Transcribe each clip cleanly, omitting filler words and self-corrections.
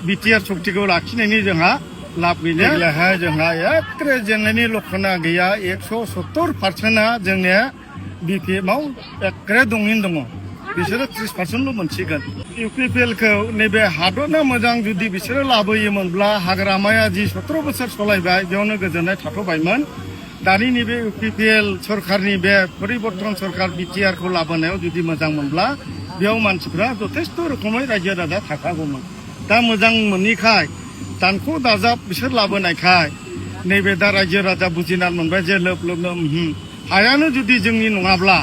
BTR सक्तिखौ लाखिनायनि जोंहा लाब गैला देग्लायहाय जोंहा एखे जेंनानि लक्षणा गैया 170%आ जोंनिया बिपिएफआव एखे दङैनो दङ बिसोरो 30%ल' मोनसिगोन इउपिपिएलखौ नैबे हादरना मोजां जुदि बिसोरो लाबोयोमोनब्ला हाग्रामाया जि 17 बोसोर सलायबाय बेयावनो गोजोननाय थाथ'बायमोन दानि नैबे इउपिपिएल सरकारनि बे परिबर्तन सरकार बिटिआरखौ लाबोनायाव जुदि मोजां मोनब्ला बेयाव मानसिफ्रा जथेस्थ' रोखोमै रायजो राजा थाखागौमोन दा मोजां मोनैखाय दानख' दाजाब बिसोर लाबोनायखाय नैबे दा रायजो राजा बुजिनानै मोनबाय जे लोब लोबनो हायानो जुदि जोंनि नङाब्ला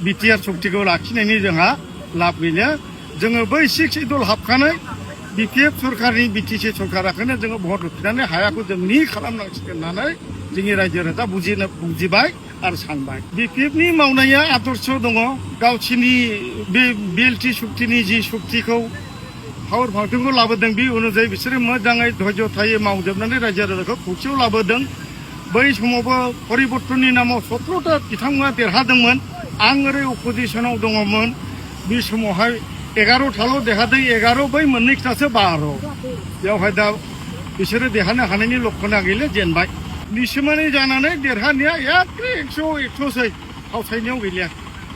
बिटिआर सक्तिखौ लाखिनायनि जोंहा लाब गैला जोङो बै 6 दल हाबखानाय बिपिएफ सरकारनि बिटिसि सरकाराखौनो जोङो भट होफिननानै हायाखौ जोंनि खालामनांसिगोन होननानै जोंनि रायजो राजा बुजिबाय आरो सानबाय बिपिएफनि मावनाया आदर्श दङ गावसिनि बे बिएलटि सक्तिनि जि सक्तिखौ पावार फांसनखौ लाबोदों बे अनुजायै बिसोरो मोजाङै धैर्य थायै मावजोबनानै रायजो राजाखौ खौसेयाव लाबोदों बै समावबो परिबर्तननि नामाव 17टा बिथांमोना देरहादोंमोन आं ओरै अपोजिसनाव दङमोन बे समावहाय 11टाल' देरहादों 11 बै मोननैटासो 12 बेवहाय दा बिसोरो देरहानो हानायनि लक्षणा गैला जेनबाय निसोमानै जानानै देरहानाया एखे 100-100सै फावसायनायाव गैलिया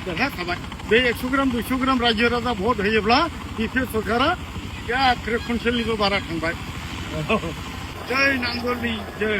देरहाखाबाय बे 100 ग्राम 200 ग्राम रायजो राजा भट होयोब्ला बिपिएफ सरकारा एखे कुइन्टेलनिबो बारा थांबाय जय नांगोलनि जय